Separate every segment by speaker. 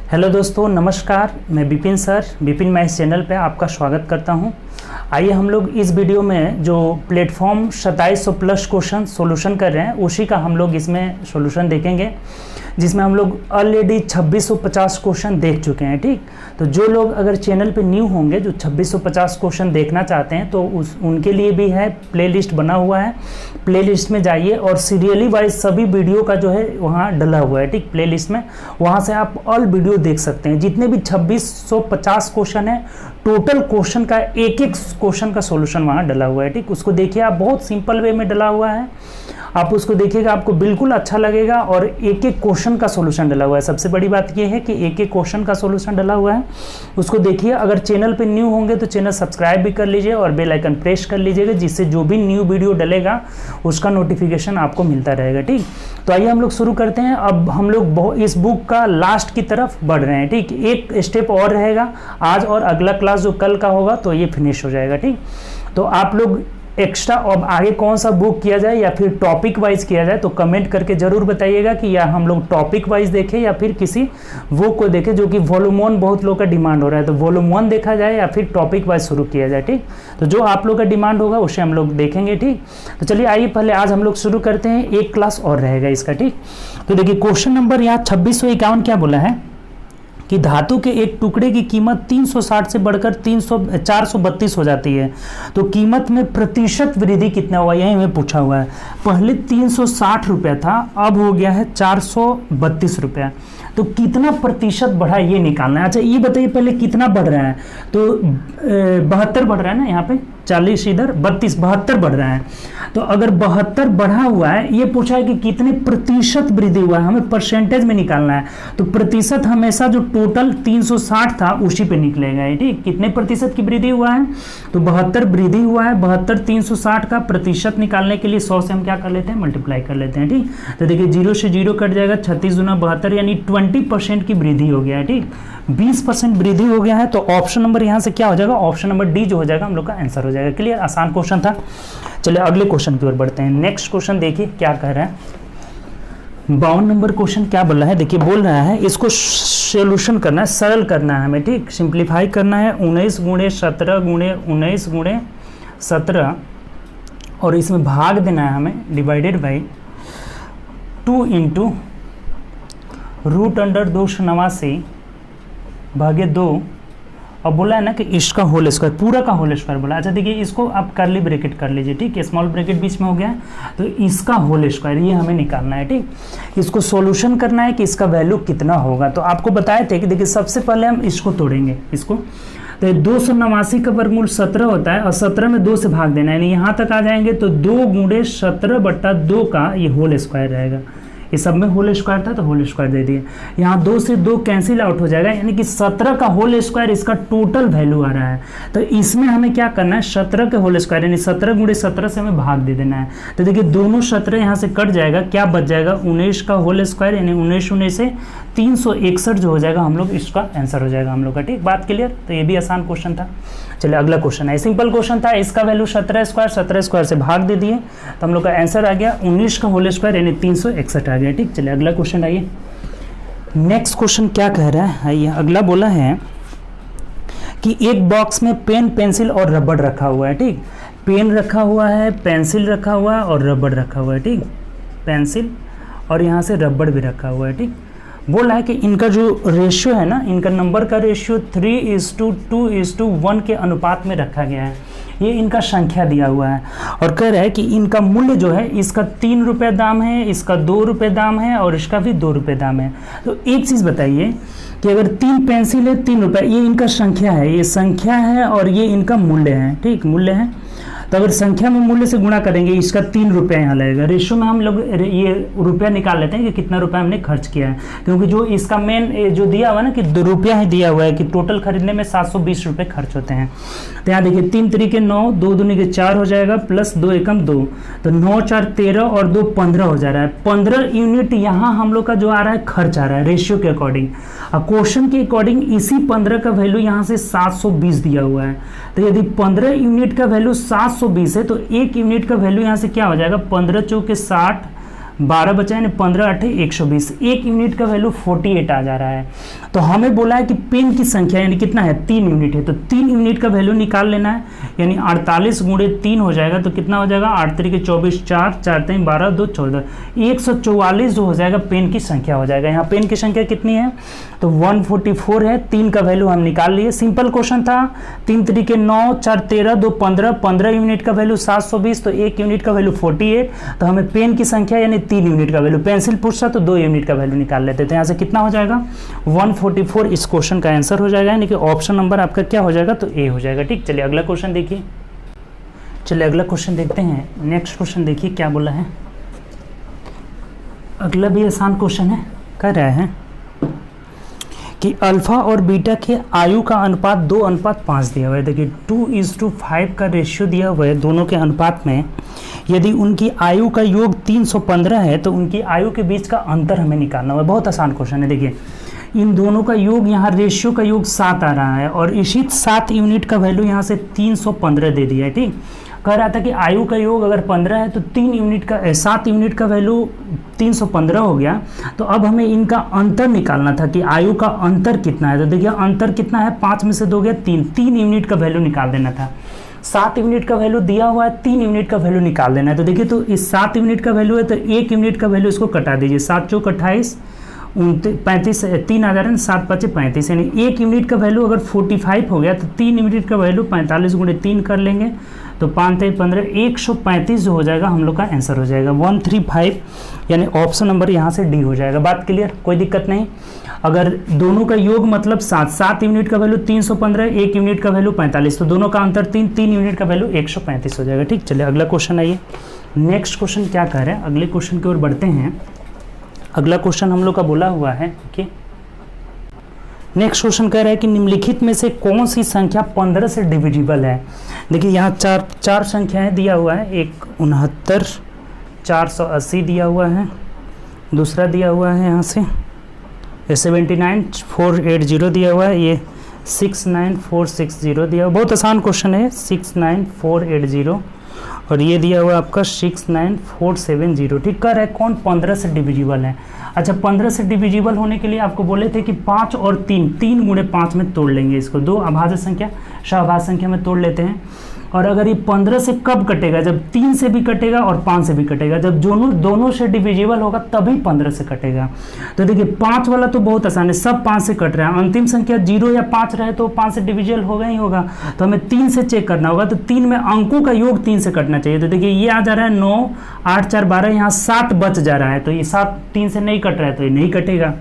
Speaker 1: Hello दोस्तों, नमस्कार। मैं Vipin sir, Vipin maths channel पे आपका स्वागत करता हूं। आइए हम लोग इस वीडियो में जो प्लेटफॉर्म 2700 प्लस क्वेश्चन सॉल्यूशन कर रहे हैं उसी का हम लोग इसमें सॉल्यूशन देखेंगे, जिसमें हम लोग ऑलरेडी 2650 क्वेश्चन देख चुके हैं। ठीक, तो जो लोग अगर चैनल पे न्यू होंगे, जो 2650 क्वेश्चन देखना चाहते हैं, तो उनके लिए भी है प्लेलिस्ट बना हुआ है। प्लेलिस्ट में जाइए और सीरियली वाइज सभी वीडियो का जो है वहाँ डला हुआ है। ठीक, प्लेलिस्ट में वहाँ से आप ऑल वीडियो देख सकते हैं। जितने भी 2650 क्वेश्चन है, टोटल क्वेश्चन का एक एक क्वेश्चन का सॉल्यूशन वहाँ डला हुआ है। ठीक, उसको देखिए, आप बहुत सिंपल वे में डला हुआ है। आप उसको देखिएगा, आपको बिल्कुल अच्छा लगेगा। और एक एक क्वेश्चन का सॉल्यूशन डला हुआ है। सबसे बड़ी बात यह है कि एक एक क्वेश्चन का सॉल्यूशन डला हुआ है, उसको देखिए। अगर चैनल पे न्यू होंगे तो चैनल सब्सक्राइब भी कर लीजिए और बेल आइकन प्रेस कर लीजिएगा, जिससे जो भी न्यू वीडियो डलेगा उसका नोटिफिकेशन आपको मिलता रहेगा। ठीक, तो आइए हम लोग शुरू करते हैं। अब हम लोग इस बुक का लास्ट की तरफ बढ़ रहे हैं। ठीक, एक स्टेप और रहेगा आज, और अगला क्लास जो कल का होगा तो ये फिनिश हो जाएगा। ठीक, तो आप लोग एक्स्ट्रा अब आगे कौन सा बुक किया जाए या फिर टॉपिक वाइज किया जाए, तो कमेंट करके जरूर बताइएगा कि या हम लोग टॉपिक वाइज देखें या फिर किसी बुक को देखें। जो कि वॉल्यूम 1 बहुत लोग का डिमांड हो रहा है, तो वॉल्यूम 1 देखा जाए या फिर टॉपिक वाइज शुरू किया जाए। ठीक, तो जो आप लोग का डिमांड होगा उसे हम लोग देखेंगे। ठीक, तो चलिए आइए पहले आज हम लोग शुरू करते हैं। एक क्लास और रहेगा इसका। ठीक, तो देखिए क्वेश्चन नंबर यहाँ 2651 क्या बोला है कि धातु के एक टुकड़े की कीमत 360 से बढ़कर 432 हो जाती है, तो कीमत में प्रतिशत वृद्धि कितना हुआ, यही हमें पूछा हुआ है। पहले 360 रुपया था, अब हो गया है 432 रुपया, तो कितना प्रतिशत बढ़ा ये निकालना है। अच्छा ये बताइए पहले कितना बढ़ रहा है, तो 72 बढ़ रहा है ना, यहाँ पे 40 इधर 32, 72 बढ़ रहा है। तो अगर 72 बढ़ा हुआ है, ये पूछा है कि कितने प्रतिशत वृद्धि हुआ है, हमें परसेंटेज में निकालना है। तो प्रतिशत हमेशा जो टोटल 360 था उसी पे निकलेगा। ठीक, कितने प्रतिशत की वृद्धि हुआ है, तो 72 वृद्धि हुआ है। 72 360 का प्रतिशत निकालने के लिए 100 से हम क्या कर लेते हैं, मल्टीप्लाई कर लेते हैं। ठीक, तो देखिए 0 से 0 कट जाएगा, 36 गुना 72 यानी 20% की वृद्धि हो गया है। ठीक, 20% वृद्धि हो गया है। तो ऑप्शन नंबर यहाँ से क्या हो जाएगा, ऑप्शन नंबर डी जो हो जाएगा हम लोग का आंसर हो जाएगा। क्लियर, आसान क्वेश्चन था। चलिए अगले क्वेश्चन की ओर बढ़ते हैं। नेक्स्ट क्वेश्चन देखिए क्या कह रहा है। 52 नंबर क्वेश्चन क्या बोल रहा है, देखिए बोल रहा है इसको सोल्यूशन करना है, सरल करना है हमें। ठीक, सिंप्लीफाई करना है। 19 गुणे 17 गुणे 19 गुणे 17 और इसमें भाग देना है हमें, डिवाइडेड बाई 2 इंटू √289 भागे 2। अब बोला है ना कि इसका होल स्क्वायर, पूरा का होल स्क्वायर बोला। अच्छा देखिए इसको आप कर्ली ब्रैकेट कर लीजिए। ठीक, स्मॉल ब्रैकेट बीच में हो गया, तो इसका होल स्क्वायर ये हमें निकालना है। ठीक, इसको सॉल्यूशन करना है कि इसका वैल्यू कितना होगा। तो आपको बताए थे कि देखिए सबसे पहले हम इसको तोड़ेंगे, इसको। तो 289 का वर्गमूल 17 होता है और 17 में 2 से भाग देना है, यानी यहाँ तक आ जाएंगे तो 2 गुणे 17/2 का ये होल स्क्वायर रहेगा। ये सब में होल स्क्वायर था तो होल स्क्वायर दे दिए। यहाँ 2 से 2 कैंसिल आउट हो जाएगा, यानी कि 17 का होल स्क्वायर इसका टोटल वैल्यू आ रहा है। तो इसमें हमें क्या करना है, 17 के होल स्क्वायर यानी 17 गुणे 17 से हमें भाग दे देना है। तो देखिए दोनों 17 यहाँ से कट जाएगा, क्या बच जाएगा, 19 का होल स्क्वायर यानी 19 से 361 जो हो जाएगा हम लोग, इसका आंसर हो जाएगा हम लोग का। ठीक, बात क्लियर। तो ये भी आसान क्वेश्चन था। चलिए अगला क्वेश्चन है, सिंपल क्वेश्चन था। इसका वैल्यू 17 स्क्वायर से भाग दे दिए, तो हम लोग का आंसर आ गया 19 का होल स्क्वायर यानी 361 आ गया। ठीक, चलिए अगला क्वेश्चन आइए। नेक्स्ट क्वेश्चन क्या कह रहा है, आइए अगला बोला है कि एक बॉक्स में पेन, पेंसिल और रबड़ रखा हुआ है। ठीक, पेन रखा हुआ है, पेंसिल रखा हुआ है और रबड़ रखा हुआ है। ठीक, पेंसिल और यहाँ से रबड़ भी रखा हुआ है। ठीक, बोला है कि इनका जो रेशियो है ना, इनका नंबर का रेशियो 3:2:1 के अनुपात में रखा गया है। ये इनका संख्या दिया हुआ है और कह रहा है कि इनका मूल्य जो है, इसका 3 रुपये दाम है, इसका 2 रुपये दाम है और इसका भी 2 रुपये दाम है। तो एक चीज़ बताइए कि अगर 3 पेंसिल है 3 रुपये, ये इनका संख्या है, ये संख्या है और ये इनका मूल्य है। ठीक, मूल्य है। तो अगर संख्या में मूल्य से गुणा करेंगे, इसका 3 रुपया यहाँ लगेगा। रेशियो में हम लोग ये रुपया निकाल लेते हैं कि कितना रुपया हमने खर्च किया है, क्योंकि जो इसका मेन जो दिया हुआ है ना कि 2 रुपया ही दिया हुआ है कि टोटल खरीदने में 720 रुपये खर्च होते हैं। तो यहाँ देखिए 3 तरीके 9, 2 दूनी के 4 हो जाएगा, प्लस 2 एकम 2, तो 9 4 13 और 2 15 हो जा रहा है। 15 यूनिट यहाँ हम लोग का जो आ रहा है खर्च आ रहा है रेशियो के अकॉर्डिंग। अब क्वेश्चन के अकॉर्डिंग इसी 15 का वैल्यू यहाँ से 720 दिया हुआ है। तो यदि 15 यूनिट का वैल्यू 720 है तो 1 यूनिट का वैल्यू यहाँ से क्या हो जाएगा, 15 चौके 60 12 बचा यानी 15 8 120, 1 यूनिट का वैल्यू 48 आ जा रहा है। तो हमें बोला है कि पेन की संख्या यानी कितना है 3 यूनिट है, तो 3 यूनिट का वैल्यू निकाल लेना है, यानी 48 गुणे 3 हो जाएगा, तो कितना हो जाएगा 8 3 24, 4 4 3 12 2 14, 144 जो हो जाएगा पेन की संख्या हो जाएगा। यहाँ पेन की संख्या कितनी है तो 144 है, 3 का वैल्यू हम निकाल लिए। सिंपल क्वेश्चन था, 3 3 9 4 13 2 15, 15 यूनिट का वैल्यू 720, तो 1 यूनिट का वैल्यू 48, तो हमें पेन की संख्या यानी 3 यूनिट का वैल्यू, पेंसिल पूछता तो 2 यूनिट का वैल्यू निकाल लेते। तो यहाँ से कितना हो जाएगा 144 इस क्वेश्चन का आंसर हो जाएगा, यानी कि ऑप्शन नंबर आपका क्या हो जाएगा तो ए हो जाएगा। ठीक, चलिए अगला क्वेश्चन देखिए। चलिए अगला क्वेश्चन देखते हैं। नेक्स्ट क्वेश्चन देखिए क्या बोला है। अगला भी आसान क्वेश्चन है, कह रहे हैं कि अल्फा और बीटा के आयु का अनुपात 2:5 दिया हुआ है। देखिए 2:5 का रेशियो दिया हुआ है दोनों के अनुपात में। यदि उनकी आयु का योग 315 है तो उनकी आयु के बीच का अंतर हमें निकालना है। बहुत आसान क्वेश्चन है। देखिए इन दोनों का योग, यहाँ रेशियो का योग 7 आ रहा है और इसी 7 यूनिट का वैल्यू यहाँ से 315 दे दिया है। ठीक, कह रहा था कि आयु का योग अगर 15 है तो 7 यूनिट का वैल्यू 315 हो गया। तो अब हमें इनका अंतर निकालना था कि आयु का अंतर कितना है। तो देखिए अंतर कितना है, 5 में से 2 गया 3 यूनिट का वैल्यू निकाल देना था। 7 यूनिट का वैल्यू दिया हुआ है, 3 यूनिट का वैल्यू निकाल देना है। तो देखिए तो इस 7 यूनिट का वैल्यू है तो 1 यूनिट का वैल्यू इसको कटा दीजिए। 7 चौक 28, 35 3 आ जा रहे हैं, 7 5 35, यानी 1 यूनिट का वैल्यू अगर 45 हो गया तो 3 यूनिट का वैल्यू 45 गुणे 3 कर लेंगे तो 5 3 15, 135 जो हो जाएगा हम लोग का आंसर हो जाएगा 135, यानी ऑप्शन नंबर यहाँ से डी हो जाएगा। बात क्लियर, कोई दिक्कत नहीं। अगर दोनों का योग मतलब 7 यूनिट का वैल्यू 315, 1 यूनिट का वैल्यू 45, तो दोनों का अंतर 3 यूनिट का वैल्यू 135 हो जाएगा। ठीक, चलिए अगला क्वेश्चन आइए। नेक्स्ट क्वेश्चन क्या कह रहे हैं, अगले क्वेश्चन की ओर बढ़ते हैं। अगला क्वेश्चन हम लोग का बोला हुआ है कि नेक्स्ट क्वेश्चन कह रहा है कि निम्नलिखित में से कौन सी संख्या 15 से डिविजिबल है। देखिए यहाँ चार संख्याएं दिया हुआ है, एक 69 480 दिया हुआ है, दूसरा दिया हुआ है यहाँ से 79 480 दिया हुआ है, ये 69460 दिया हुआ। बहुत आसान क्वेश्चन है, 69480, और ये दिया हुआ आपका 69470। ठीक, कर है कौन 15 से डिविजिबल है। अच्छा 15 से डिविजिबल होने के लिए आपको बोले थे कि 5 और 3 गुणे 5 में तोड़ लेंगे इसको, 2 अभाज्य संख्या सहभाज्य संख्या में तोड़ लेते हैं। और अगर ये 15 से कब कटेगा, जब 3 से भी कटेगा और 5 से भी कटेगा, जब दोनों से डिविजिबल होगा तभी 15 से कटेगा। तो देखिए 5 वाला तो बहुत आसान है, सब 5 से कट रहा है। अंतिम संख्या 0 या 5 रहे तो 5 से डिविजिबल होगा ही होगा, तो हमें 3 से चेक करना होगा। तो 3 में अंकों का योग 3 से कटना चाहिए। तो देखिए ये आ जा रहा है 9 8 4 12, यहाँ 7 बच जा रहा है, तो ये 7 3 से नहीं कट रहा है तो ये नहीं कटेगा।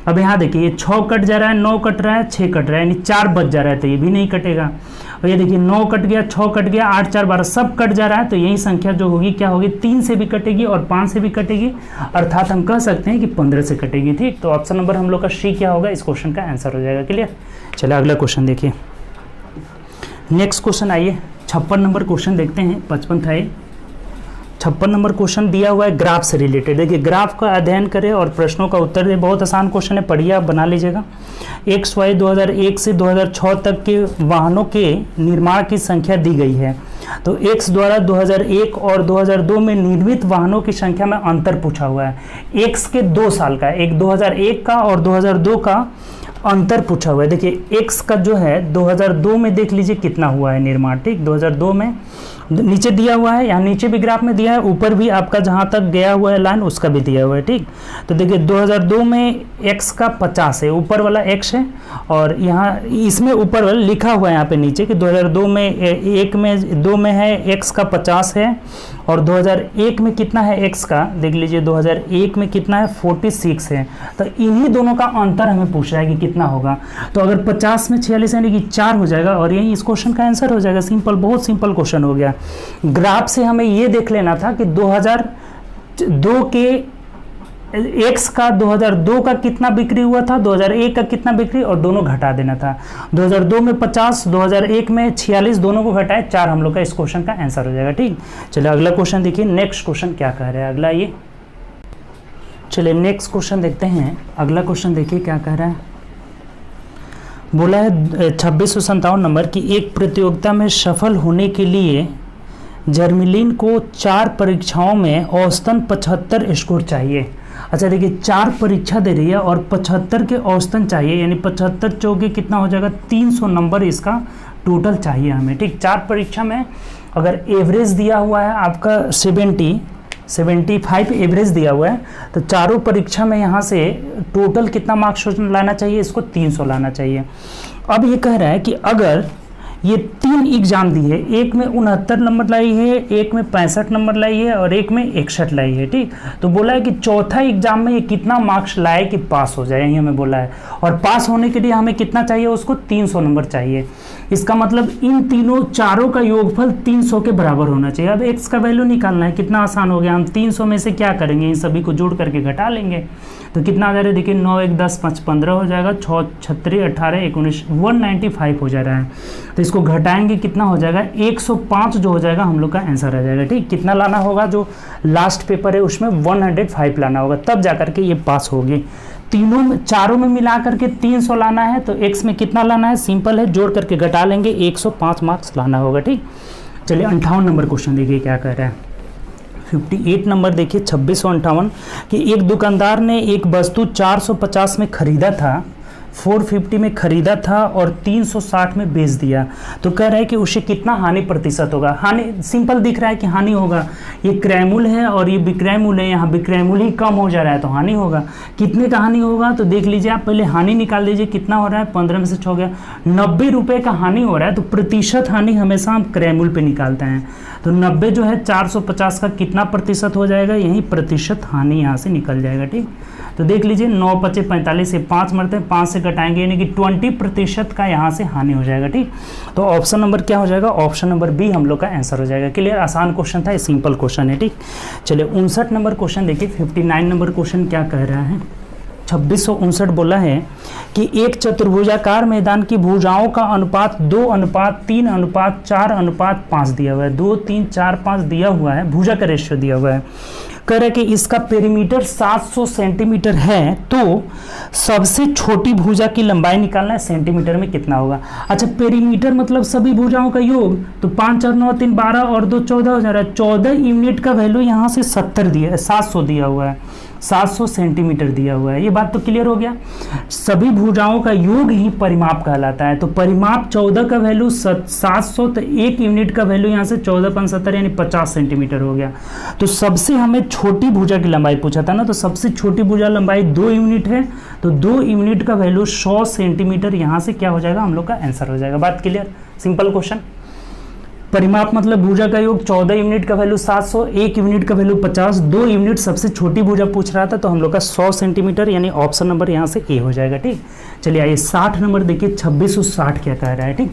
Speaker 1: अब यहाँ देखिए ये 6 कट जा रहा है, 9 कट रहा है, 6 कट रहा है, यानी 4 बच जा रहा है तो ये भी नहीं कटेगा। और ये देखिए 9 कट गया, 6 कट गया, 8 4 12 सब कट जा रहा है, तो यही संख्या जो होगी क्या होगी, 3 से भी कटेगी और 5 से भी कटेगी, अर्थात हम कह सकते हैं कि 15 से कटेगी। ठीक, तो ऑप्शन नंबर हम लोग का सी क्या होगा, इस क्वेश्चन का आंसर हो जाएगा। क्लियर, चलिए अगला क्वेश्चन देखिए। नेक्स्ट क्वेश्चन आइए, 56 नंबर क्वेश्चन देखते हैं। 55 था ये, 56 नंबर क्वेश्चन दिया हुआ है ग्राफ से रिलेटेड। देखिए ग्राफ का अध्ययन करें और प्रश्नों का उत्तर दें। बहुत आसान क्वेश्चन है, पढ़िए आप, बना लीजिएगा। XY 2001 से 2006 तक के वाहनों के निर्माण की संख्या दी गई है। तो X द्वारा 2001 और 2002 में निर्मित वाहनों की संख्या में अंतर पूछा हुआ है। X के 2 साल का, एक 2001 का और 2002 का अंतर पूछा हुआ है। देखिए X का जो है 2002 में देख लीजिए कितना हुआ है निर्माण। ठीक, 2002 में नीचे दिया हुआ है, यहाँ नीचे भी ग्राफ में दिया है, ऊपर भी आपका जहाँ तक गया हुआ है लाइन उसका भी दिया हुआ है। ठीक, तो देखिए 2002 में x का 50 है, ऊपर वाला x है, और यहाँ इसमें ऊपर वाला लिखा हुआ है यहाँ पे नीचे कि 2002 में 2 में है x का 50 है, और 2001 में कितना है x का, देख लीजिए 2001 में कितना है 46 है। तो इन्हीं दोनों का अंतर हमें पूछ रहा है कि कितना होगा। तो अगर 50 में 46 यानी कि 4 हो जाएगा, और यही इस क्वेश्चन का आंसर हो जाएगा। सिंपल, बहुत सिंपल क्वेश्चन हो गया। ग्राफ से हमें ये देख लेना था कि 2002 के x का 2002 का कितना बिक्री हुआ था, 2001 का कितना बिक्री, और दोनों घटा देना था। 2002 में 50, 2001 में 46, दोनों को घटाए 4 हम लोग का इस क्वेश्चन का आंसर हो जाएगा। ठीक, चलिए अगला क्वेश्चन देखिए। नेक्स्ट क्वेश्चन क्या कह रहा है अगला, ये चलिए नेक्स्ट क्वेश्चन देखते हैं। अगला क्वेश्चन देखिए क्या कह रहा है। बोला है 2657 नंबर की एक प्रतियोगिता में सफल होने के लिए जर्मिलीन को 4 परीक्षाओं में औसतन 75 स्कोर चाहिए। अच्छा देखिए 4 परीक्षा दे रही है और 75 के औसतन चाहिए, यानी 75 चौके कितना हो जाएगा 300 नंबर इसका टोटल चाहिए हमें। ठीक, 4 परीक्षा में अगर एवरेज दिया हुआ है आपका 75 एवरेज दिया हुआ है, तो चारों परीक्षा में यहाँ से टोटल कितना मार्क्स लाना चाहिए, इसको 300 लाना चाहिए। अब ये कह रहा है कि अगर ये 3 एग्जाम दी है, एक में 69 नंबर लाई है, एक में 65 नंबर लाई है और एक में 61 लाई है। ठीक, तो बोला है कि चौथा एग्जाम में ये कितना मार्क्स लाए कि पास हो जाए, यही हमें बोला है। और पास होने के लिए हमें कितना चाहिए, उसको 300 नंबर चाहिए। इसका मतलब इन तीनों चारों का योगफल 300 के बराबर होना चाहिए। अब x का वैल्यू निकालना है, कितना आसान हो गया। हम 300 में से क्या करेंगे, इन सभी को जोड़ करके घटा लेंगे। तो कितना आ जा रहा है, देखिए 9 1 10 5 15 हो जाएगा, 6 36 18 19 195 हो जा रहा है। तो इसको घटाएंगे कितना हो जाएगा 105 जो हो जाएगा हम लोग का आंसर आ जाएगा। ठीक, कितना लाना होगा, जो लास्ट पेपर है उसमें 105 लाना होगा, तब जा करके ये पास होगी। चारों में मिला करके 300 लाना है, तो x में कितना लाना है, सिंपल है, जोड़ करके घटा लेंगे, 105 मार्क्स लाना होगा। ठीक, चलिए 58 नंबर क्वेश्चन देखिए क्या कह रहा है। 58 नंबर देखिए 2658 कि एक दुकानदार ने एक वस्तु 450 में खरीदा था, 450 में खरीदा था और 360 में बेच दिया। तो कह रहा है कि उसे कितना हानि प्रतिशत होगा। हानि सिंपल दिख रहा है कि हानि होगा, ये क्रयमूल्य है और ये विक्रय मूल्य है, यहाँ विक्रय मूल्य ही कम हो जा रहा है तो हानि होगा। कितने का हानि होगा, तो देख लीजिए आप पहले हानि निकाल लीजिए, कितना हो रहा है 15 में से 6 हो गया, 90 रुपये का हानि हो रहा है। तो प्रतिशत हानि हमेशा हम क्रयमूल्य पे निकालते हैं, तो 90 जो है 450 का कितना प्रतिशत हो जाएगा, यही प्रतिशत हानि यहाँ से निकल जाएगा। ठीक, तो देख लीजिए 9 5 45 से 5 मरते हैं, 5 से घटाएंगे यानी कि 20% का यहाँ से हानि हो जाएगा। ठीक, तो ऑप्शन नंबर क्या हो जाएगा, ऑप्शन नंबर बी हम लोग का आंसर हो जाएगा। क्लियर, आसान क्वेश्चन था, सिंपल क्वेश्चन है। ठीक, चलिए 59 नंबर क्वेश्चन देखिए। 59 नंबर क्वेश्चन क्या कह रहा है, 2659 बोला है कि एक चतुर्भुजाकार मैदान की भुजाओं का अनुपात 2:3:4:5 दिया हुआ है। 2 3 4 5 दिया हुआ है, भुजा का रेशियो दिया हुआ है। कह रहा है कि इसका पेरीमीटर 700 सेंटीमीटर है, तो सबसे छोटी भुजा की लंबाई निकालना है, सेंटीमीटर में कितना होगा। अच्छा, पेरीमीटर मतलब सभी भुजाओं का योग, तो 5 4 9 3 12 और 2 14 हो जा रहा है। 14 यूनिट का वैल्यू यहाँ से 700 दिया हुआ है, 700 सेंटीमीटर दिया हुआ है। ये बात तो क्लियर हो गया। सभी भुजाओं का योग ही परिमाप कहलाता है। तो परिमाप 14 का वैल्यू 700, तो 1 यूनिट का वैल्यू यहाँ से 14×5 यानी 50 सेंटीमीटर हो गया। तो सबसे हमें छोटी भुजा की लंबाई पूछा था ना, तो सबसे छोटी भुजा लंबाई 2 यूनिट है, तो 2 यूनिट का वैल्यू 100 सेंटीमीटर यहाँ से क्या हो जाएगा, हम लोग का आंसर हो जाएगा। बात क्लियर, सिंपल क्वेश्चन। परिमाप मतलब भुजा का योग, 14 यूनिट का वैल्यू 700, 1 यूनिट का वैल्यू 50, 2 यूनिट सबसे छोटी भुजा पूछ रहा था, तो हम लोग का 100 सेंटीमीटर यानी ऑप्शन नंबर यहाँ से ए हो जाएगा। ठीक, चलिए आइए 60 नंबर देखिए। 2660 क्या कह रहा है। ठीक,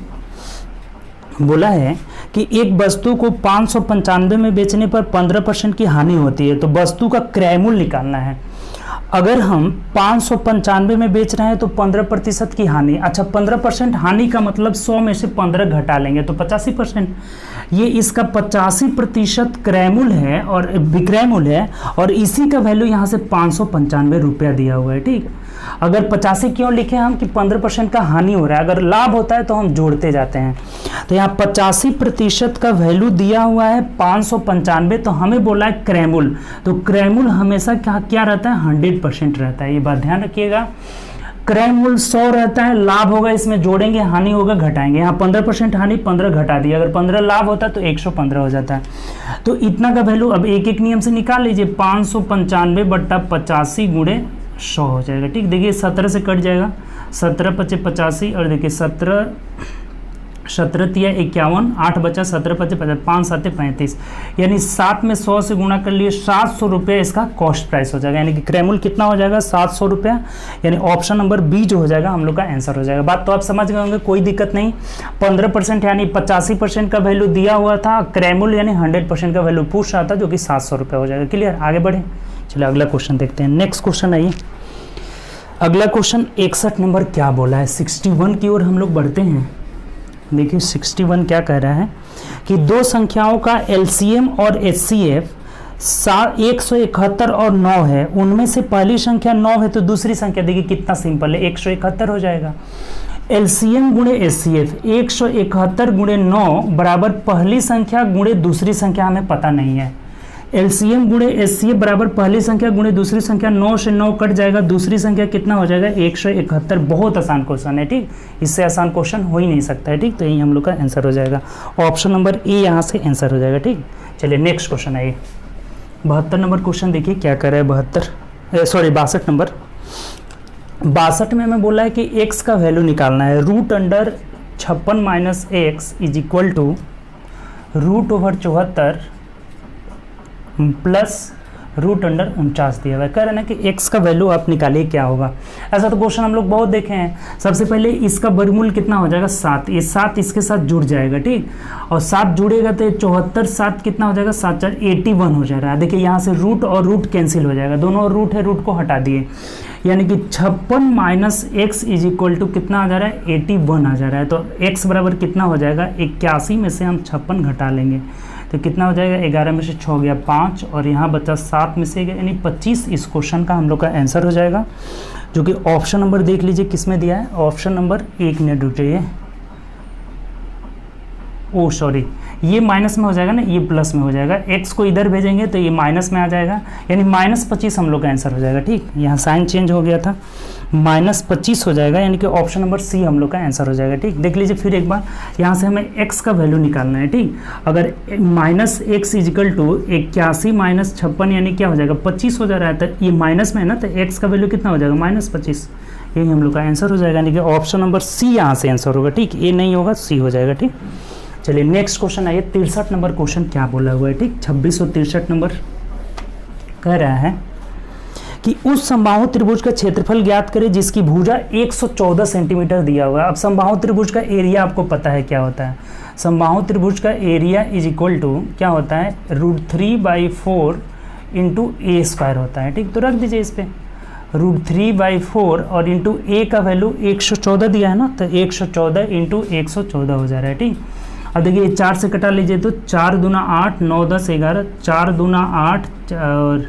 Speaker 1: बोला है कि एक वस्तु को 595 में बेचने पर 15% की हानि होती है, तो वस्तु का क्रय मूल्य निकालना है। अगर हम 595 में बेच रहे हैं तो 15% की हानि। अच्छा, 15% हानि का मतलब 100 में से 15 घटा लेंगे तो 85%। ये इसका 85% क्रय मूल्य है और विक्रय मूल्य है, और इसी का वैल्यू यहाँ से 595 रुपया दिया हुआ है। ठीक, अगर 85 क्यों लिखे हम कि 15% का हानि हो रहा है, अगर लाभ होता है तो हम जोड़ते जाते हैं। तो यहाँ 85% का वैल्यू दिया हुआ है 595, तो हमें बोला है क्रय मूल्य, तो क्रय मूल्य हमेशा क्या रहता है, 100% रहता है। ये बात ध्यान रखिएगा। क्रय मूल्य 100 रहता है, लाभ होगा इसमें जोड़ेंगे, हानि होगा घटाएंगे। यहाँ 15% हानि, 15 घटा दिया, अगर 15 लाभ होता है तो 115 हो जाता है। तो इतना का वैल्यू अब एक एक नियम से निकाल लीजिए, 595 बट्टा 85 गुणे 100 हो जाएगा। ठीक, देखिए 17 से कट जाएगा, 17 × 5 = 85 और देखिए 17 तिया 51, 8 बचा, 17 × 5 = 5 7 35, यानी 7 में 100 से गुणा कर लिए 700 रुपये इसका कॉस्ट प्राइस हो जाएगा, यानी कि क्रय मूल्य कितना हो जाएगा 700 रुपया, यानी ऑप्शन नंबर बी जो हो जाएगा हम लोग का आंसर हो जाएगा। बात तो आप समझ गए होंगे, कोई दिक्कत नहीं। 15% यानी 85% का वैल्यू दिया हुआ था, क्रय मूल्य यानी 100% का वैल्यू पूछ रहा था, जो कि 700 रुपये हो जाएगा। क्लियर, आगे बढ़े। चलिए अगला क्वेश्चन देखते हैं। नेक्स्ट क्वेश्चन आइए। अगला क्वेश्चन 61 नंबर क्या बोला है, 61 की ओर हम लोग बढ़ते हैं। देखिए 61 क्या कह रहा है कि दो संख्याओं का एलसीएम और एचसीएफ 171 और 9 है, उनमें से पहली संख्या 9 है तो दूसरी संख्या देखिए कितना सिंपल है, 171 हो जाएगा। एलसीएम गुणे एचसीएफ 171 गुणे 9 बराबर पहली संख्या गुणे दूसरी संख्या हमें पता नहीं है। एलसीएम गुणे एचसीएफ बराबर पहली संख्या गुणे दूसरी संख्या, 9 से 9 कट जाएगा, दूसरी संख्या कितना हो जाएगा 171। बहुत आसान क्वेश्चन है, ठीक, इससे आसान क्वेश्चन हो ही नहीं सकता है, ठीक। तो यही हम लोग का आंसर हो जाएगा, ऑप्शन नंबर ए यहाँ से आंसर हो जाएगा, ठीक। चलिए नेक्स्ट क्वेश्चन है ये 72 नंबर क्वेश्चन देखिए क्या कर रहा है। 62 नंबर। 62 में हमें बोला है कि x का वैल्यू निकालना है। √56 minus x is equal to √74 plus √49 दिया हुआ है। कह रहे हैं ना कि x का वैल्यू आप निकालिए क्या होगा। ऐसा तो क्वेश्चन हम लोग बहुत देखे हैं। सबसे पहले इसका वर्गमूल कितना हो जाएगा 7, ये 7 इसके साथ जुड़ जाएगा, ठीक, और 7 जुड़ेगा तो 74 7 कितना हो जाएगा 7 4 81 हो जाएगा। देखिए यहाँ से रूट और रूट कैंसिल हो जाएगा, दोनों रूट है, रूट को हटा दिए, यानी कि 56 minus x is equal to कितना आ जा रहा है 81 आ जा रहा है। तो x बराबर कितना हो जाएगा 81 में से हम 56 घटा लेंगे तो कितना हो जाएगा 11 में से 6 गया 5 और यहाँ बचा 7 में से गया, यानी 25 इस क्वेश्चन का हम लोग का आंसर हो जाएगा, जो कि ऑप्शन नंबर देख लीजिए किस में दिया है, ऑप्शन नंबर 1 में रुक जाइए। ओ सॉरी, ये माइनस में हो जाएगा ना, ये प्लस में हो जाएगा, x को इधर भेजेंगे तो ये माइनस में आ जाएगा, यानी -25 हम लोग का आंसर हो जाएगा, ठीक। यहाँ साइन चेंज हो गया था, -25 हो जाएगा, यानी कि ऑप्शन नंबर सी हम लोग का आंसर हो जाएगा, ठीक। देख लीजिए फिर एक बार, यहाँ से हमें x का वैल्यू निकालना है, ठीक। अगर -x इजिकल टू 81 माइनस 56 यानी क्या हो जाएगा 25 हो जा रहा है, तो ये माइनस में है ना, तो x का वैल्यू कितना हो जाएगा -25, यही हम लोग का आंसर हो जाएगा, यानी कि ऑप्शन नंबर सी यहाँ से आंसर होगा, ठीक। ये नहीं होगा, सी हो जाएगा, ठीक। चलिए नेक्स्ट क्वेश्चन आइए 63 नंबर क्वेश्चन क्या बोला हुआ है, ठीक। 2663 नंबर कह रहा है कि उस समबाहु त्रिभुज का क्षेत्रफल ज्ञात करें जिसकी भुजा 114 सेंटीमीटर दिया हुआ है। अब समबाहु त्रिभुज का एरिया आपको पता है क्या होता है, समबाहु त्रिभुज का एरिया इज इक्वल टू क्या होता है √3/4 इंटू ए स्क्वायर होता है, ठीक। तो रख दीजिए इस पर √3/4 और इंटू ए का वैल्यू 114 दिया है ना, तो 114 इंटू 114 हो जा रहा है, ठीक। अब देखिए 4 से कटा लीजिए तो 4 दूना 8 9 10 11, 4 दूना 8 और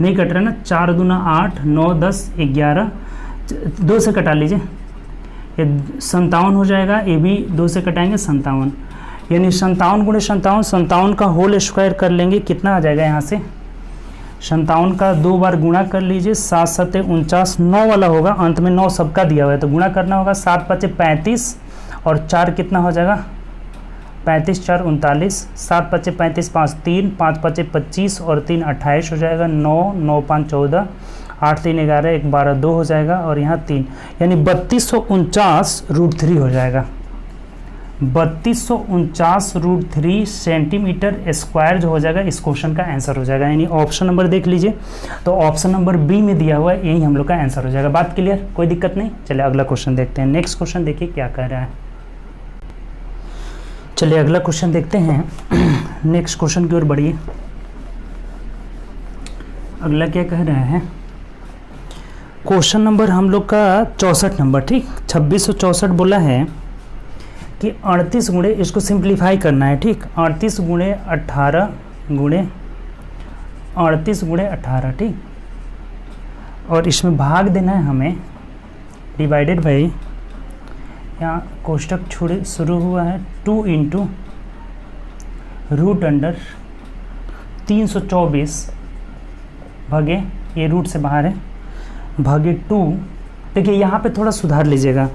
Speaker 1: नहीं कट रहा ना, 4 दूना 8 9 10 11, 2 से कटा लीजिए, ये 57 हो जाएगा, ये भी 2 से कटाएंगे 57, यानी 57 गुणे 57, 57 का होल स्क्वायर कर लेंगे, कितना आ जाएगा यहाँ से 57 का 2 बार गुणा कर लीजिए, 7 7 49, 9 वाला होगा, अंत में 9 सबका दिया हुआ है तो गुणा करना होगा, 7 5 35 और 4 कितना हो जाएगा 35 4 39, 7 5 35 5 3, 5 5 25 और 3 28 हो जाएगा, 9 9 5 14, 8 3 11, 1 12 2 हो जाएगा और यहाँ 3, यानी 3249 √3 हो जाएगा। 3249 √3 सेंटीमीटर स्क्वायर जो हो जाएगा इस क्वेश्चन का आंसर हो जाएगा, यानी ऑप्शन नंबर देख लीजिए, तो ऑप्शन नंबर बी में दिया हुआ है, यही हम लोग का आंसर हो जाएगा। बात क्लियर, कोई दिक्कत नहीं। चलिए अगला क्वेश्चन देखते हैं। नेक्स्ट क्वेश्चन देखिए क्या कह रहा है। चलिए अगला क्वेश्चन देखते हैं। नेक्स्ट क्वेश्चन की ओर बढ़िए। अगला क्या कह रहा है, क्वेश्चन नंबर हम लोग का 64 नंबर, ठीक। 2664 बोला है कि 38 गुणे, इसको सिंप्लीफाई करना है, ठीक। 38 गुणे 18 गुणे 38 गुणे 18, ठीक, और इसमें भाग देना है हमें, डिवाइडेड बाई, यहाँ कोष्टक छोड़े शुरू हुआ है 2 इंटू √324 भागे, ये रूट से बाहर है, भागे 2। देखिए यहाँ पे थोड़ा सुधार लीजिएगा,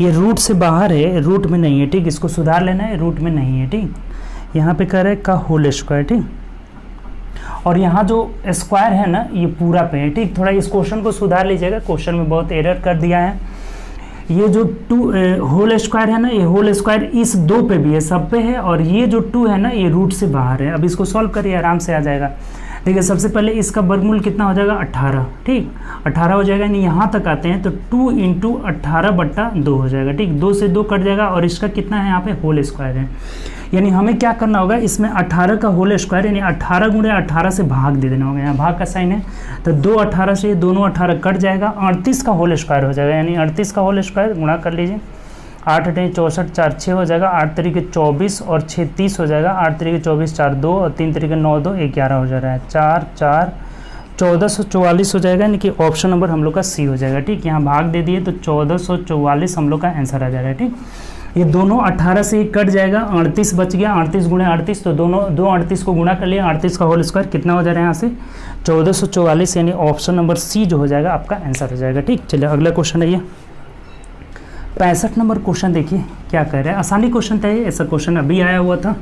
Speaker 1: ये रूट से बाहर है, रूट में नहीं है, ठीक, इसको सुधार लेना है, रूट में नहीं है, ठीक। यहाँ पे कह रहे हैं का होल स्क्वायर, ठीक, और यहाँ जो स्क्वायर है ना ये पूरा पे है, ठीक। थोड़ा इस क्वेश्चन को सुधार लीजिएगा, क्वेश्चन में बहुत एरर कर दिया है। ये जो 2 होल स्क्वायर है ना, ये होल स्क्वायर इस 2 पे भी है, सब पे है, और ये जो 2 है ना ये रूट से बाहर है। अब इसको सॉल्व करिए, आराम से आ जाएगा। देखिए सबसे पहले इसका वर्गमूल कितना हो जाएगा 18, ठीक, 18 हो जाएगा, यानी यहाँ तक आते हैं तो 2 इंटू 18/2 हो जाएगा, ठीक। 2 से 2 कट जाएगा और इसका कितना है यहाँ पे होल स्क्वायर है, यानी हमें क्या करना होगा इसमें 18 का होल स्क्वायर, यानी 18 गुणे 18 से भाग दे देना होगा, यहाँ भाग का साइन है तो 2 18 से दोनों 18 कट जाएगा, 38 का होल स्क्वायर हो जाएगा, यानी 38 का होल स्क्वायर गुणा कर लीजिए, 8 8 64 4 6 हो जाएगा, 8 तरीके 24 और 6 30 हो जाएगा, 8 तरीके 24 4 2 और 3 तरीके 9 2 11 हो जा रहा है, 4 4 1444 हो जाएगा, यानी कि ऑप्शन नंबर हम लोग का सी हो जाएगा। ठीक, यहाँ भाग दे दिए तो 1444 हम लोग का आंसर आ जाएगा। ठीक, ये दोनों 18 से ही कट जाएगा, 38 बच गया, 38 गुणे 38, तो दोनों 38 को गुणा कर लिया, 38 का होल स्क्वायर कितना हो जा रहा है यहाँ से 1444, यानी ऑप्शन नंबर सी जो हो जाएगा आपका आंसर हो जाएगा। ठीक, चलिए अगला क्वेश्चन है ये 65 नंबर क्वेश्चन। देखिए क्या कह रहा है, आसानी क्वेश्चन था ये, ऐसा क्वेश्चन अभी आया हुआ था।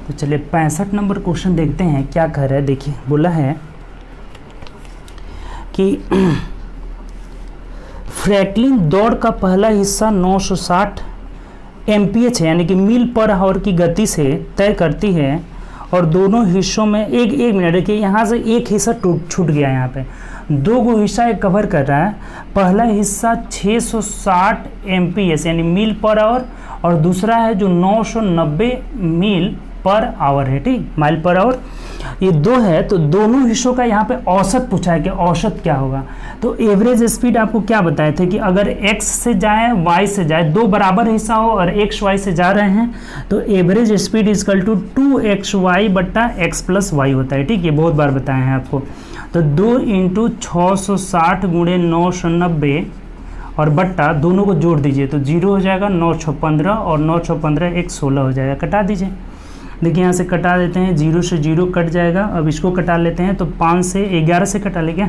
Speaker 1: तो चलिए 65 नंबर क्वेश्चन देखते हैं क्या कह रहा है। देखिए बोला है कि फ्रैंकलिन दौड़ का पहला हिस्सा 960 एमपीएच है, यानी कि मील पर आवर की गति से तय करती है, और दोनों हिस्सों में एक मिनट, देखिए यहाँ से एक हिस्सा छूट गया, यहाँ पे दो गो हिस्सा एक कवर कर रहा है। पहला हिस्सा 660 एमपीएच यानी मील पर आवर, और दूसरा है जो 990 मील पर आवर है। ठीक, माइल पर आवर, ये दो है, तो दोनों हिस्सों का यहाँ पे औसत पूछा है कि औसत क्या होगा। तो एवरेज स्पीड आपको क्या बताए थे कि अगर x से जाए y से जाए, दो बराबर हिस्सा हो और x y से जा रहे हैं, तो average speed is equal to 2xy बट्टा x प्लस वाई होता है। ठीक, ये बहुत बार बताए हैं आपको। तो 2 × 660 गुणे 990 और बट्टा दोनों को जोड़ दीजिए तो 0 हो जाएगा, 9 6 15 और 9 6 15 1 16 हो जाएगा। कटा दीजिए, देखिए यहाँ से कटा देते हैं, 0 से 0 कट जाएगा। अब इसको कटा लेते हैं तो 5 से 11 से कटा ले, क्या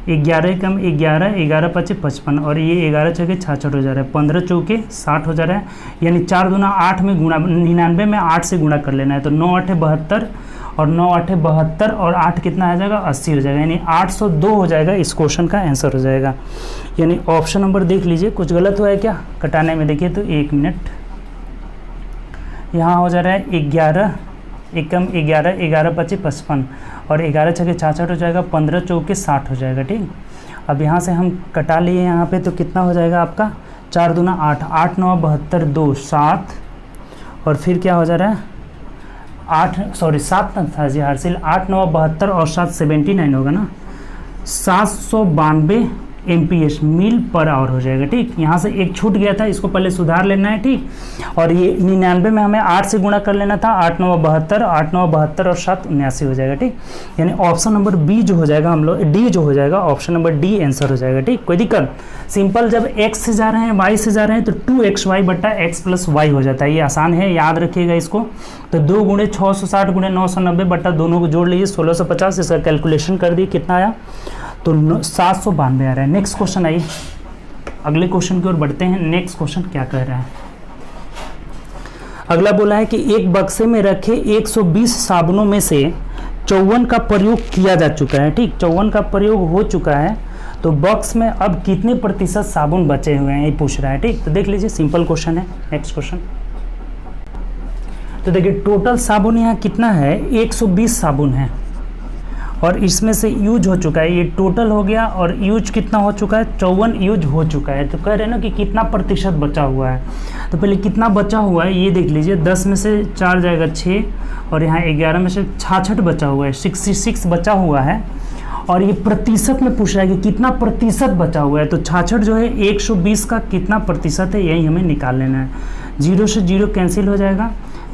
Speaker 1: 11 कम 11, 11 5 55, और ये 11 चौके 66 हो जा रहा है, 15 चौके 60 हो जा रहा है, यानी 4 दूना 8 में गुणा, 99 में 8 से गुणा कर लेना है। तो 9 8 72 और 9 8 72 और 8 कितना आ जाएगा 80 हो जाएगा, यानी 802 हो जाएगा। इस क्वेश्चन का आंसर हो जाएगा, यानी ऑप्शन नंबर देख लीजिए, कुछ गलत हुआ है क्या कटाने में। देखिए तो 1 मिनट, यहाँ हो जा रहा है 11 एकम 11, 11 5 55 और 11 छके 66 हो जाएगा, 15 चौके 60 हो जाएगा। ठीक, अब यहाँ से हम कटा लिए यहाँ पे तो कितना हो जाएगा आपका 4 दूना 8, 8 9 72 2 7, और फिर क्या हो जा रहा है 7 था जी हासिल, 8 9 72 और 7 79 होगा ना, 792 एमपीएच मील पर आवर हो जाएगा। ठीक, यहाँ से एक छूट गया था, इसको पहले सुधार लेना है। ठीक, और ये 99 में हमें 8 से गुणा कर लेना था, 8 9 72, 8 9 72 और 7 79 हो जाएगा। ठीक, यानी ऑप्शन नंबर बी जो हो जाएगा, हम लोग डी जो हो जाएगा, ऑप्शन नंबर डी आंसर हो जाएगा। ठीक, कोई दिक्कत, सिंपल, जब x से जा रहे हैं y से जा रहे हैं तो 2xy बट्टा x प्लस वाई हो जाता है। ये आसान है, याद रखिएगा इसको। तो 2 गुणे 660 गुणे 990 बट्टा दोनों को जोड़ लीजिए 1650, इसका कैलकुलेशन कर दिए कितना आया तो 792 आ रहा है। नेक्स्ट क्वेश्चन आइए, अगले क्वेश्चन की ओर बढ़ते हैं। नेक्स्ट क्वेश्चन क्या कह रहा है, अगला बोला है कि एक बक्से में रखे 120 साबुनों में से 54 का प्रयोग किया जा चुका है। ठीक, 54 का प्रयोग हो चुका है, तो बॉक्स में अब कितने प्रतिशत साबुन बचे हुए हैं ये पूछ रहा है। ठीक, तो देख लीजिए, सिंपल क्वेश्चन है। नेक्स्ट क्वेश्चन, तो देखिए टोटल साबुन यहाँ कितना है 120 साबुन है, और इसमें से यूज हो चुका है, ये टोटल हो गया, और यूज कितना हो चुका है 54 यूज हो चुका है। तो कह रहे हैं ना कि कितना प्रतिशत बचा हुआ है, तो पहले कितना बचा हुआ है ये देख लीजिए। 10 में से 4 जाएगा 6, और यहाँ 11 में से 66 बचा हुआ है, 66 बचा हुआ है, और ये प्रतिशत में पूछ रहा है कि कितना प्रतिशत बचा हुआ है। तो 66 जो है 120 का कितना प्रतिशत है यही हमें निकाल लेना है। 0 से 0 कैंसिल हो जाएगा,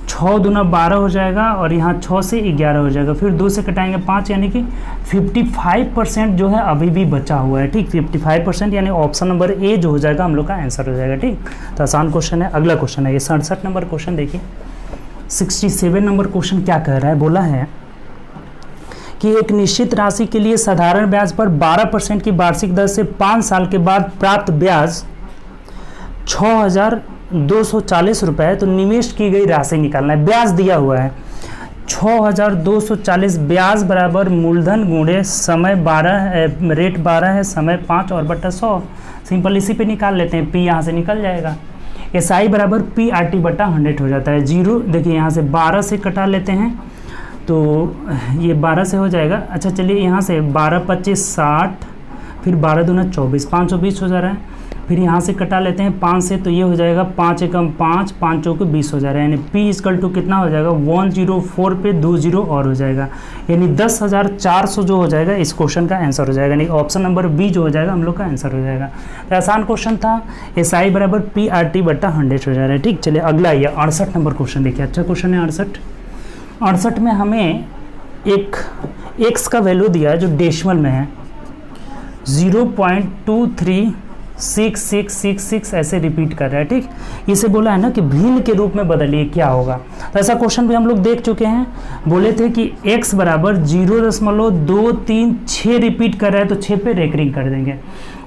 Speaker 1: 6 दूना 12 हो जाएगा, और यहाँ 6 से 11 हो जाएगा, फिर 2 से कटाएंगे 5, यानी कि 55% जो है अभी भी बचा हुआ है। ठीक, 55%, यानी ऑप्शन नंबर ए जो हो जाएगा हम लोग का आंसर हो जाएगा। ठीक, तो आसान क्वेश्चन है। अगला क्वेश्चन है ये 67 नंबर क्वेश्चन। देखिए 67 नंबर क्वेश्चन क्या कह रहा है, बोला है कि एक निश्चित राशि के लिए साधारण ब्याज पर 12% की वार्षिक दर से 5 साल के बाद प्राप्त ब्याज 6240 रुपये, तो निवेश की गई राशि निकालना है। ब्याज दिया हुआ है 6240, ब्याज बराबर मूलधन गुणे समय 12, रेट 12 है, समय 5 और बट्टा 100। सिंपल इसी पे निकाल लेते हैं, पी यहाँ से निकल जाएगा, SI बराबर PRT बट्टा 100 हो जाता है। 0 देखिए यहाँ से 12 से कटा लेते हैं तो ये 12 से हो जाएगा। अच्छा चलिए यहाँ से 12 25 60, फिर 12 दूना 24, 520 हो जा रहा है। फिर यहाँ से कटा लेते हैं 5 से, तो ये हो जाएगा 5 एकम 5, 5 चौके 20 हो जा रहा है, यानी P इक्वल टू कितना हो जाएगा 104 पे 2 0 और हो जाएगा, यानी 10,400 जो हो जाएगा इस क्वेश्चन का आंसर हो जाएगा। यानी ऑप्शन नंबर बी जो हो जाएगा हम लोग का आंसर हो जाएगा। तो आसान क्वेश्चन था, SI बराबर PRT बट्टा 100 हो जा रहा है। ठीक, चलिए अगला आइए 68 नंबर क्वेश्चन देखिए। अच्छा क्वेश्चन है 68 में हमें एक x का वैल्यू दिया है जो डेसिमल में है 0.236666 ऐसे रिपीट कर रहा है, ठीक। इसे बोला है ना कि भिन्न के रूप में बदलिए, क्या होगा। तो ऐसा क्वेश्चन भी हम लोग देख चुके हैं। बोले थे कि x बराबर 0.236 रिपीट कर रहा है तो 6 पे रेकरिंग कर देंगे।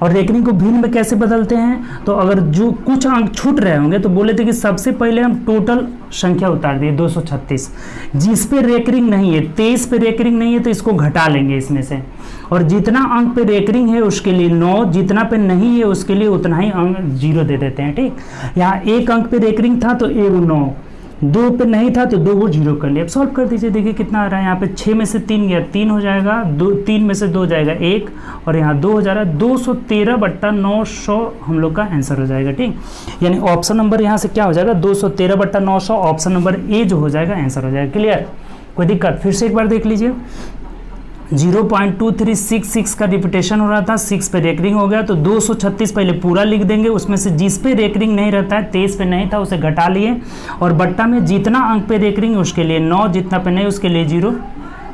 Speaker 1: और रेकरिंग को भिन्न में कैसे बदलते हैं, तो अगर जो कुछ अंक छूट रहे होंगे तो बोले थे कि सबसे पहले हम टोटल संख्या उतार दिए 236। जिस पे रेकरिंग नहीं है, 23 पे रेकरिंग नहीं है तो इसको घटा लेंगे इसमें से, और जितना अंक पे रेकरिंग है उसके लिए 9, जितना पे नहीं है उसके लिए उतना ही अंक 0 दे देते हैं, ठीक। यहाँ एक अंक पे रेकरिंग था तो 1 9, 2 पे नहीं था तो 2 को 0 कर लिया। अब सॉल्व कर दीजिए, देखिए कितना आ रहा है। यहाँ पे 6 में से 3 गया 3 हो जाएगा, 3 में से 2 जाएगा 1, और यहाँ 2 हो जा रहा है 213/900 हम लोग का आंसर हो जाएगा, ठीक। यानी ऑप्शन नंबर यहाँ से क्या हो जाएगा 213/900, ऑप्शन नंबर ए जो हो जाएगा आंसर हो जाएगा। क्लियर, कोई दिक्कत? फिर से एक बार देख लीजिए, 0.2366 का रिपीटेशन हो रहा था, 6 पे रेकरिंग हो गया तो 236 पहले पूरा लिख देंगे, उसमें से जिस पे रेकरिंग नहीं रहता है 23 पे नहीं था उसे घटा लिए, और बट्टा में जितना अंक पे रेकरिंग उसके लिए 9, जितना पे नहीं उसके लिए 0।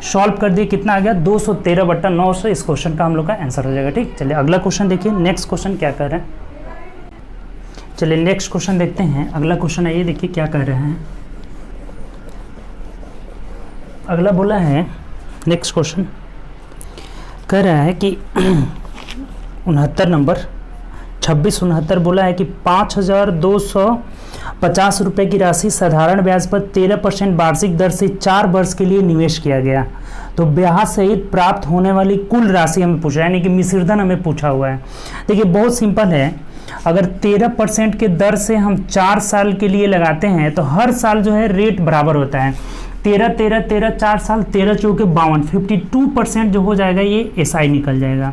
Speaker 1: सॉल्व कर दिए, कितना आ गया 213/900। इस क्वेश्चन का हम लोग का आंसर हो जाएगा, ठीक। चलिए अगला क्वेश्चन देखिए, नेक्स्ट क्वेश्चन क्या कर रहे हैं। चलिए नेक्स्ट क्वेश्चन देखते हैं। अगला क्वेश्चन आइए, देखिए क्या कर रहे हैं। अगला बोला है, नेक्स्ट क्वेश्चन कह रहा है कि 69 नंबर 2669 बोला है कि 5250 रुपये की राशि साधारण ब्याज पर 13% वार्षिक दर से 4 वर्ष के लिए निवेश किया गया। तो ब्याज सहित प्राप्त होने वाली कुल राशि हमें पूछा है, यानी कि मिश्रधन हमें पूछा हुआ है। देखिए बहुत सिंपल है, अगर 13% के दर से हम 4 साल के लिए लगाते हैं तो हर साल जो है रेट बराबर होता है। 13 4 साल 13 चौके 52, 52% जो हो जाएगा ये एसआई निकल जाएगा।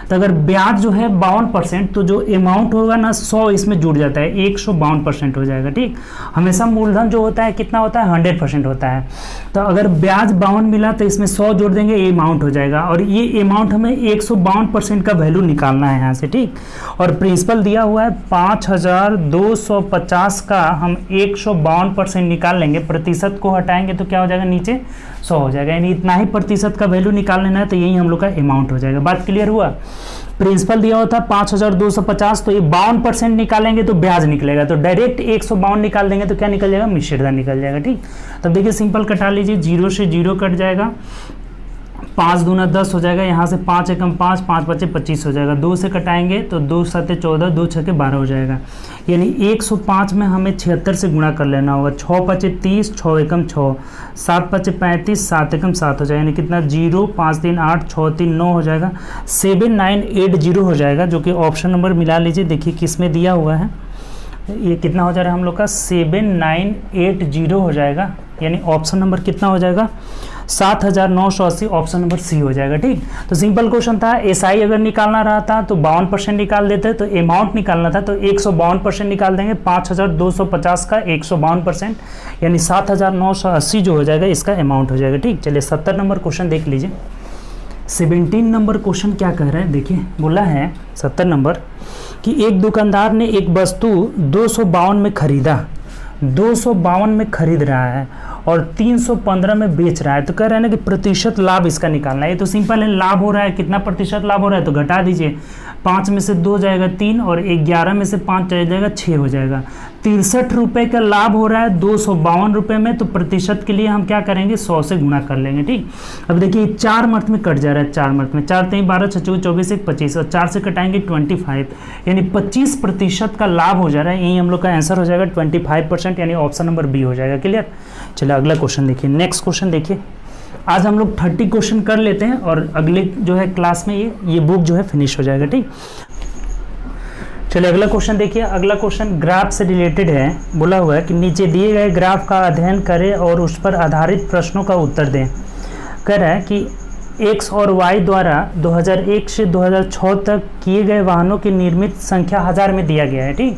Speaker 1: तो अगर ब्याज जो है 52% तो जो अमाउंट होगा ना 100 इसमें जुड़ जाता है, 152% हो जाएगा, ठीक। हमेशा मूलधन जो होता है कितना होता है 100% होता है। तो अगर ब्याज 52 मिला तो इसमें 100 जोड़ देंगे, ये अमाउंट हो जाएगा, और ये अमाउंट हमें 152% का वैल्यू निकालना है यहाँ से, ठीक। और प्रिंसिपल दिया हुआ है 5250 का हम 152% निकाल लेंगे, प्रतिशत को हटाएंगे तो क्या हो जाएगा नीचे 100 हो जाएगा, यानी इतना ही प्रतिशत का वैल्यू निकाल लेना है, तो यही हम लोग का अमाउंट हो जाएगा। बात क्लियर हुआ? प्रिंसिपल दिया होता है 5250, तो ये 52% निकालेंगे तो ब्याज निकलेगा, तो डायरेक्ट 152 निकाल देंगे तो क्या निकल जाएगा मिश्रधन निकल जाएगा, ठीक। तब देखिए सिंपल कटा लीजिए, 0 से 0 कट जाएगा, 5 दूना 10 हो जाएगा, यहाँ से 5 एकम 5, 5 बचे 25 हो जाएगा। 2 से कटाएंगे तो 2 7 14, 2 6 12 हो जाएगा, यानी 105 में हमें 76 से गुणा कर लेना होगा। 6 5 30, 6 एकम 6, 7 5 35, 7 एकम 7 हो जाएगा, यानी कितना 0 5 3 8, 6 3 9 हो जाएगा, 7980 हो जाएगा, जो कि ऑप्शन नंबर मिला लीजिए। देखिए किस में दिया हुआ है, ये कितना हो जा रहा है हम लोग का 7980 हो जाएगा, यानी ऑप्शन नंबर कितना हो जाएगा 7980, ऑप्शन नंबर सी हो जाएगा, ठीक। तो सिंपल क्वेश्चन था, एसआई अगर निकालना रहा था तो 52% निकाल देते, तो अमाउंट निकालना था तो 152% निकाल देंगे, 5250 का 152%, यानी 7980 जो हो जाएगा इसका अमाउंट हो जाएगा, ठीक। चलिए 70 नंबर क्वेश्चन देख लीजिए। 17 नंबर क्वेश्चन क्या कह रहा है, देखिए बोला है 70 नंबर कि एक दुकानदार ने एक वस्तु 252 में खरीदा, 252 में खरीद रहा है और 315 में बेच रहा है। तो कह रहा है ना कि प्रतिशत लाभ इसका निकालना है। ये तो सिंपल है, लाभ हो रहा है, कितना प्रतिशत लाभ हो रहा है तो घटा दीजिए, 5 में से 2 जाएगा 3, और 11 में से 5 चला जाएगा 6 हो जाएगा। 63 रुपये का लाभ हो रहा है 252 रुपये में, तो प्रतिशत के लिए हम क्या करेंगे 100 से गुणा कर लेंगे, ठीक। अब देखिए 4 मर्थ में कट जा रहा है, 4 मर्थ में 4 3 12 6 24 1 25, और 4 से कटाएंगे 25, यानी 25% का लाभ हो जा रहा है। यही हम लोग का आंसर हो जाएगा 25%, यानी ऑप्शन नंबर बी हो जाएगा। क्लियर? चलिए अगला क्वेश्चन देखिए, नेक्स्ट क्वेश्चन देखिए। आज हम लोग 30 क्वेश्चन कर लेते हैं और अगले जो है क्लास में ये बुक जो है फिनिश हो जाएगा, ठीक। चलिए अगला क्वेश्चन देखिए। अगला क्वेश्चन ग्राफ से रिलेटेड है। बोला हुआ है कि नीचे दिए गए ग्राफ का अध्ययन करें और उस पर आधारित प्रश्नों का उत्तर दें। कह रहा है कि एक्स और वाई द्वारा 2001 से 2006 तक किए गए वाहनों की निर्मित संख्या 1000 में दिया गया है, ठीक।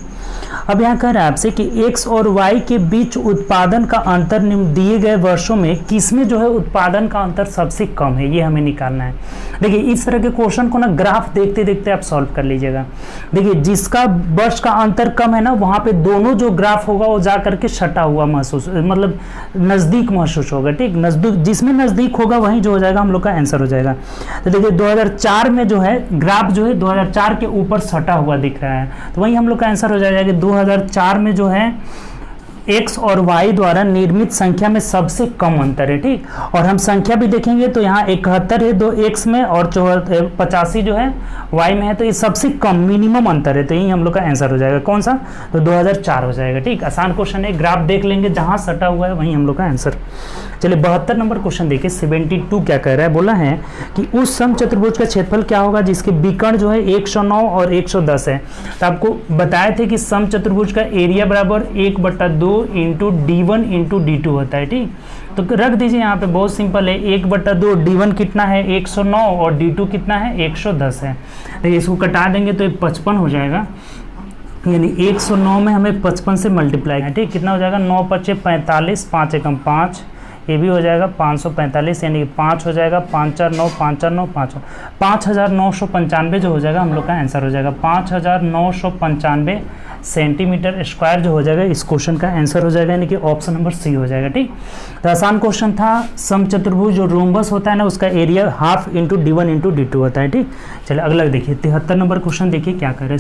Speaker 1: अब यहाँ कह रहा है आपसे कि एक्स और वाई के बीच उत्पादन का अंतर दिए गए वर्षों में किसमें जो है उत्पादन का अंतर सबसे कम है, ये हमें निकालना है। देखिए इस तरह के क्वेश्चन को ना ग्राफ देखते देखते आप सॉल्व कर लीजिएगा। देखिए जिसका वर्ष का अंतर कम है ना, वहाँ पे दोनों जो ग्राफ होगा वो जा करके सटा हुआ महसूस, मतलब नज़दीक महसूस होगा। ठीक, नज़दीक, जिसमें नज़दीक होगा वहीं जो हो जाएगा हम लोग का आंसर हो जाएगा। तो देखिए 2004 में जो है ग्राफ जो है 2004 के ऊपर सटा हुआ दिख रहा है, तो वहीं हम लोग का आंसर हो जाएगा कि 2004 में जो है x और y द्वारा निर्मित संख्या में सबसे कम अंतर है। ठीक, और हम संख्या भी देखेंगे तो यहाँ 71 है 2x में और 85 जो है y में है, तो ये सबसे कम मिनिमम अंतर है, तो यही हम लोग का आंसर हो जाएगा। कौन सा? तो 2004 हो जाएगा। ठीक, आसान क्वेश्चन है, ग्राफ देख लेंगे जहाँ सटा हुआ है वहीं हम लोग का आंसर। चलिए 72 नंबर क्वेश्चन देखिए, 72 क्या कह रहा है, बोला है कि उस समचतुर्भुज का क्षेत्रफल क्या होगा जिसके विकर्ण जो है 109 और 110 है। तो आपको बताए थे कि समचतुर्भुज का एरिया बराबर 1/2 इंटू D1 इंटू D2 होता है। ठीक, तो रख दीजिए यहाँ पे, बहुत सिंपल है, 1/2 D1 कितना है 109 और D2 कितना है 110 है। देखिए इसको कटा देंगे तो ये 55 हो जाएगा, यानी 109 में हमें 55 से मल्टीप्लाई है। ठीक, कितना हो जाएगा 9 × 5 = 45, 5 × 5, ये भी हो जाएगा 545, यानी कि 5 हो जाएगा, 5 4 9 5 4 9 5 5995 जो हो जाएगा हम लोग का आंसर हो जाएगा। 5995 सेंटीमीटर स्क्वायर जो हो जाएगा इस क्वेश्चन का आंसर हो जाएगा, यानी कि ऑप्शन नंबर सी हो जाएगा। ठीक, तो आसान क्वेश्चन था। समचतुर्भुज जो रोम्बस होता है ना, उसका area half into D1 into D2 होता है। ठीक, चलिए अगला देखिए 73 नंबर क्वेश्चन देखिए क्या कर रहे हैं।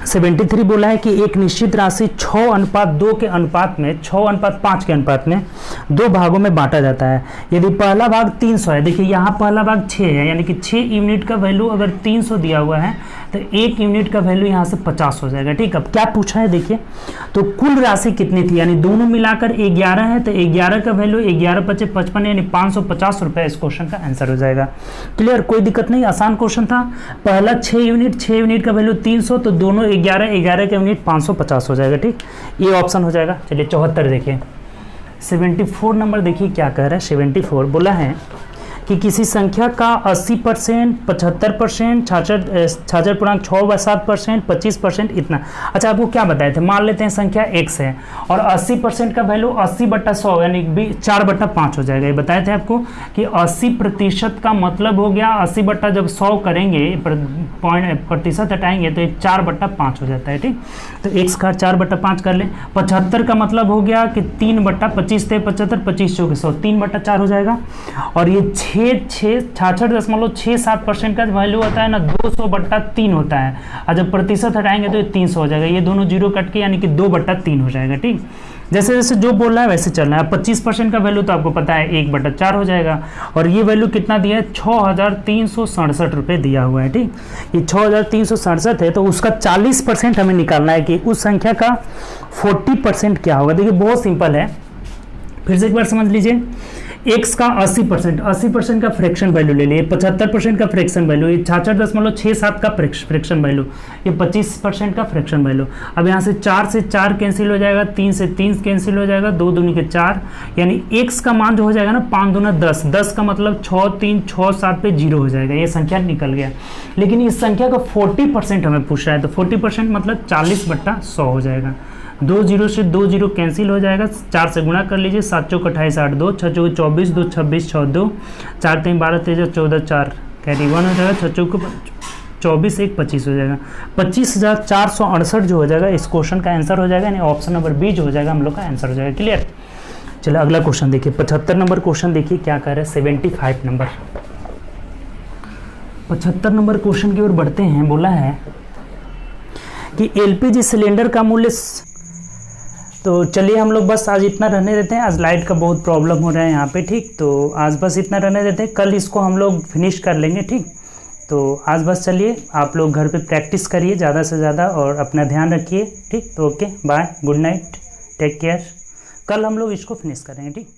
Speaker 1: 73 बोला है कि एक निश्चित राशि 6:2 के अनुपात में 6:5 के अनुपात में 2 भागों में बांटा जाता है। यदि पहला भाग 300 है, देखिए यहाँ पहला भाग 6 है, यानी कि 6 यूनिट का वैल्यू अगर 300 दिया हुआ है तो 1 यूनिट का वैल्यू यहाँ से 50 हो जाएगा। ठीक, अब क्या पूछा है देखिए, तो कुल राशि कितनी थी, यानी दोनों मिलाकर 11 है, तो 11 का वैल्यू 11 × 5 = 55, यानी 550 रुपये इस क्वेश्चन का आंसर हो जाएगा। क्लियर, कोई दिक्कत नहीं, आसान क्वेश्चन था। पहला 6 यूनिट का वैल्यू 300, तो दोनों 11 के यूनिट 550 हो जाएगा। ठीक, ये ऑप्शन हो जाएगा। चलिए 74 देखिए, 74 नंबर देखिए क्या कह रहा है। 74 बोला है कि किसी संख्या का 80%, 75%, 66.6/7%, 25% इतना। अच्छा, आपको क्या बताए थे, मान लेते हैं संख्या x है और 80% का वैल्यू 80/100 यानी 4/5 हो जाएगा। ये बताए थे आपको कि 80% का मतलब हो गया 80 जब 100 करेंगे, प्रतिशत हटाएंगे तो 4/5 हो जाता है। ठीक, तो x का 4/5 कर लें। 75 का मतलब हो गया कि 3/25 थे 75, 25 × 100 3/4 हो जाएगा। और ये 66.67% का वैल्यू होता है ना 200/3 होता है, और जब प्रतिशत हटाएंगे तो ये 300 हो जाएगा। ये दोनों जीरो कट के यानी कि 2/3 हो जाएगा। ठीक, जैसे जैसे जो बोल रहा है वैसे चल रहा है। 25% का वैल्यू तो आपको पता है 1/4 हो जाएगा, और ये वैल्यू कितना दिया है 6367 रुपये दिया हुआ है। ठीक, ये 6367 है, तो उसका 40% हमें निकालना है कि उस संख्या का 40% क्या होगा। देखिए बहुत सिंपल है, फिर से एक बार समझ लीजिए। x का 80% का फ्रैक्शन वैल्यू ले लिए, 75% का फ्रैक्शन वैल्यू, ये 66.67 का फ्रैक्शन वैल्यू, ये 25% का फ्रैक्शन वैल्यू। अब यहाँ से 4 से 4 कैंसिल हो जाएगा, 3 से 3 कैंसिल हो जाएगा, 2 दूनी के 4, यानी x का मान जो हो जाएगा ना 5 दूना 10, 10 का मतलब 6 3 6 7 पे 0 हो जाएगा, ये संख्या निकल गया। लेकिन इस संख्या का 40% हमें पूछ रहा है, तो 40% मतलब 40/100 हो जाएगा। 2 0 से 2 0 कैंसिल हो जाएगा, 4 से गुणा कर लीजिए, 7 चौक 28 8 2, 6 चौक 24 2 26 6 2, 4 3 12 13 14 4 कैरी 1 हो जाएगा, 6 चौक 24 1 25 हो जाएगा। 25,468 जो हो जाएगा इस क्वेश्चन का आंसर हो जाएगा, यानी ऑप्शन नंबर बी जो हो जाएगा हम लोग का आंसर हो जाएगा। क्लियर, चलिए अगला क्वेश्चन देखिए। 75 नंबर क्वेश्चन देखिए क्या कह रहे हैं। 75 नंबर 75 नंबर क्वेश्चन की ओर बढ़ते हैं। बोला है कि एलपीजी सिलेंडर का मूल्य, तो चलिए हम लोग बस आज इतना रहने देते हैं। आज लाइट का बहुत प्रॉब्लम हो रहा है यहाँ पे। ठीक, तो आज बस इतना रहने देते हैं, कल इसको हम लोग फिनिश कर लेंगे। ठीक, तो आज बस चलिए आप लोग घर पे प्रैक्टिस करिए ज़्यादा से ज़्यादा और अपना ध्यान रखिए। ठीक, तो okay bye, good night, take care. कल हम लोग इसको फिनिश करेंगे। ठीक।